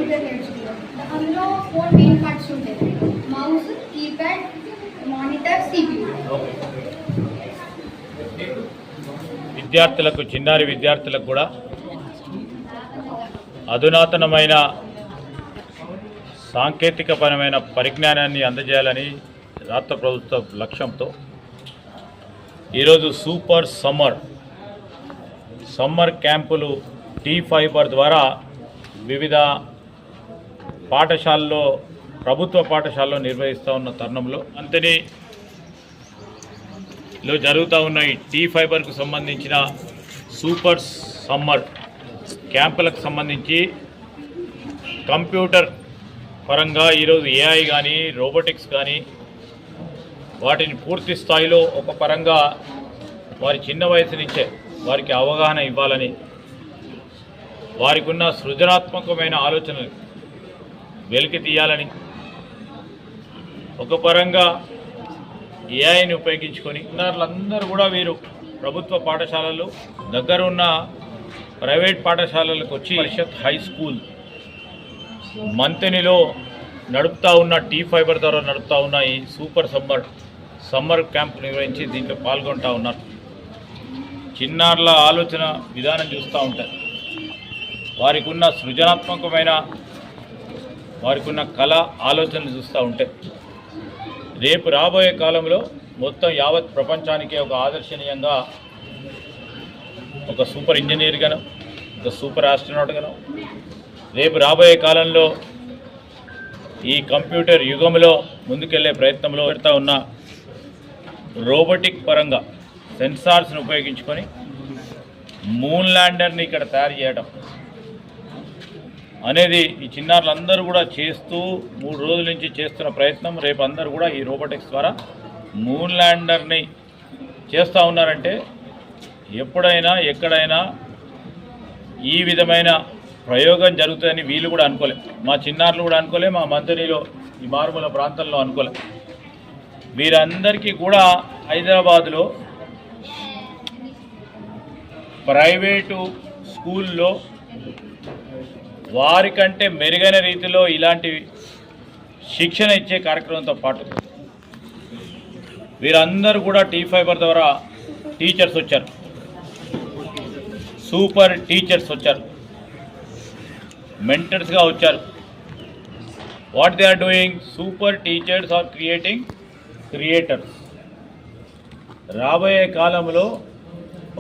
Computer నేర్చుకున్నాం. అందులో 4 main parts ఉంటాయి: మౌస్, కీప్యాడ్, మానిటర్, CPU. విద్యార్థులకు, చిన్నారి విద్యార్థులకు కూడా అధునాతనమైన సాంకేతికపరమైన పరిజ్ఞానాన్ని అందజేయాలని రాష్ట్ర ప్రభుత్వ లక్ష్యంతో ఈరోజు సూపర్ సమ్మర్ క్యాంపులు T-Fiber ద్వారా వివిధ పాఠశాలలో, ప్రభుత్వ పాఠశాలలో నిర్వహిస్తూ ఉన్న తరుణంలో అంతనిలో జరుగుతూ ఉన్న ఈ T-Fiberకు సంబంధించిన సూపర్ సమ్మర్ క్యాంపులకు సంబంధించి కంప్యూటర్ పరంగా ఈరోజు AI కానీ, రోబోటిక్స్ కానీ వాటిని పూర్తి స్థాయిలో ఒక పరంగా వారి చిన్న వయసు నుంచే వారికి అవగాహన ఇవ్వాలని, వారికి ఉన్న సృజనాత్మకమైన ఆలోచనలు వెలికి తీయాలని, ఒక పరంగా AIని ఉపయోగించుకొని చిన్నారులందరూ కూడా వీరు ప్రభుత్వ పాఠశాలలు, దగ్గరున్న ప్రైవేట్ పాఠశాలలకు వచ్చి పరిషత్ హై స్కూల్ మంతెనిలో నడుపుతూ ఉన్న T-Fiber ద్వారా నడుపుతూ ఉన్న ఈ సూపర్ సమ్మర్ క్యాంప్ నిర్వహించి దీంట్లో పాల్గొంటూ ఉన్నారు. చిన్నారుల ఆలోచన విధానం చూస్తూ ఉంటారు. వారికి ఉన్న సృజనాత్మకమైన, వారికి ఉన్న కళ ఆలోచనలు చూస్తూ ఉంటే రేపు రాబోయే కాలంలో మొత్తం యావత్ ప్రపంచానికే ఒక ఆదర్శనీయంగా ఒక సూపర్ ఇంజనీర్గాను, ఒక సూపర్ ఆస్ట్రోనాట్గాను, రేపు రాబోయే కాలంలో ఈ కంప్యూటర్ యుగంలో ముందుకెళ్లే ప్రయత్నంలో పెడతా ఉన్న రోబోటిక్ పరంగా సెన్సార్స్ని ఉపయోగించుకొని మూన్ ల్యాండర్ని ఇక్కడ తయారు చేయడం అనేది ఈ చిన్నారులందరూ కూడా చేస్తూ 3 రోజుల నుంచి చేస్తున్న ప్రయత్నం. రేపు అందరూ కూడా ఈ రోబోటిక్స్ ద్వారా మూన్ ల్యాండర్ని చేస్తూ ఉన్నారంటే ఎప్పుడైనా ఎక్కడైనా ఈ విధమైన ప్రయోగం జరుగుతుందని వీళ్ళు కూడా అనుకోలే, మా చిన్నారులు కూడా అనుకోలే, మా మంత్రిలో ఈ మారుమూల ప్రాంతంలో అనుకోలే. వీరందరికీ కూడా హైదరాబాదులో ప్రైవేటు స్కూల్లో వారికంటే మెరుగైన రీతిలో ఇలాంటి శిక్షణ ఇచ్చే కార్యక్రమంతో పాటు వీరందరూ కూడా T-Fiber ద్వారా టీచర్స్ వచ్చారు, సూపర్ టీచర్స్ వచ్చారు, మెంటర్స్గా వచ్చారు. What they are doing? Super teachers are creating creators. రాబోయే కాలంలో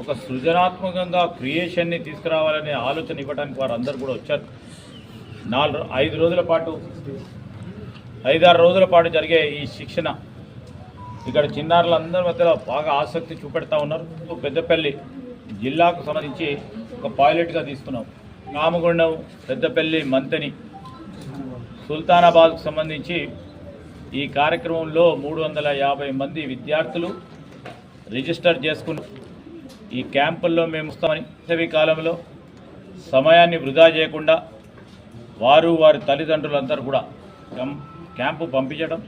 ఒక సృజనాత్మకంగా క్రియేషన్ని తీసుకురావాలనే ఆలోచన ఇవ్వడానికి వారందరూ కూడా వచ్చారు. 5 రోజుల పాటు, 5-6 రోజుల పాటు జరిగే ఈ శిక్షణ ఇక్కడ చిన్నారులందరి మధ్యలో బాగా ఆసక్తి చూపెడతా ఉన్నారు. పెద్దపల్లి జిల్లాకు సంబంధించి ఒక పైలట్గా తీసుకున్నాం. రామగుండం, పెద్దపల్లి, మంతెని, సుల్తానాబాద్కు సంబంధించి ఈ కార్యక్రమంలో 350 మంది విద్యార్థులు రిజిస్టర్ చేసుకున్న ఈ క్యాంపుల్లో మేము వస్తామని, వేసవి కాలంలో సమయాన్ని వృధా చేయకుండా వారి తల్లిదండ్రులందరూ కూడా క్యాంపు పంపించడం,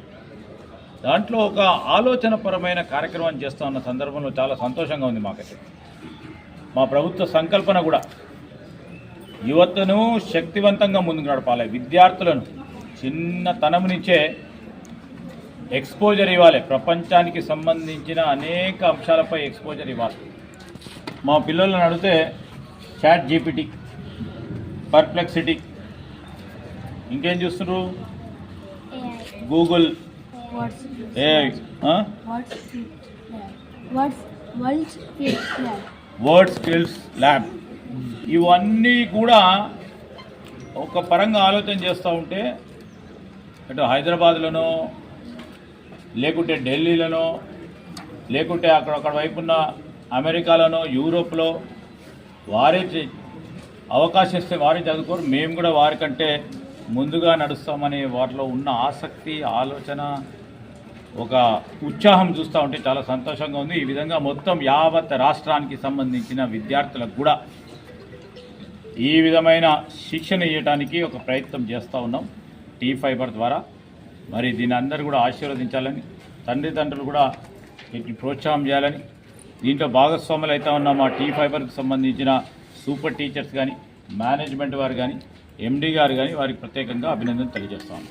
దాంట్లో ఒక ఆలోచనపరమైన కార్యక్రమం చేస్తూ ఉన్న సందర్భంలో చాలా సంతోషంగా ఉంది మాకైతే. మా ప్రభుత్వ సంకల్పన కూడా యువతను శక్తివంతంగా ముందుకు నడపాలి, విద్యార్థులను చిన్నతనం నుంచే ఎక్స్పోజర్ ఇవ్వాలి, ప్రపంచానికి సంబంధించిన అనేక అంశాలపై ఎక్స్పోజర్ ఇవ్వాలి. మా పిల్లలను అడిగితే ChatGPT, పర్ప్లెక్సిటీ, ఇంకేం చూస్తున్నారు, గూగుల్, వర్డ్ స్కిల్స్ ల్యాబ్, ఇవన్నీ కూడా ఒక పరంగా ఆలోచన చేస్తూ ఉంటే అటు హైదరాబాద్లోనో లేకుంటే ఢిల్లీలోనో లేకుంటే అక్కడ వైపున్న అమెరికాలోనో యూరోప్లో వారే అవకాశం ఇస్తే వారే చదువుకోరు, మేము కూడా వారికంటే ముందుగా నడుస్తామని వారిలో ఉన్న ఆసక్తి, ఆలోచన, ఒక ఉత్సాహం చూస్తూ ఉంటే చాలా సంతోషంగా ఉంది. ఈ విధంగా మొత్తం యావత్ రాష్ట్రానికి సంబంధించిన విద్యార్థులకు కూడా ఈ విధమైన శిక్షణ ఇవ్వడానికి ఒక ప్రయత్నం చేస్తూ ఉన్నాం T-Fiber ద్వారా. మరి దీన్ని అందరూ కూడా ఆశీర్వదించాలని, తండ్రులు కూడా వీటిని ప్రోత్సాహం చేయాలని, దీంట్లో భాగస్వాములు అవుతా ఉన్న మా T-Fiberకి సంబంధించిన సూపర్ టీచర్స్ కానీ, మేనేజ్మెంట్ వారు కానీ ఎండీ గారు కానీ వారికి ప్రత్యేకంగా అభినందన తెలియజేస్తాను.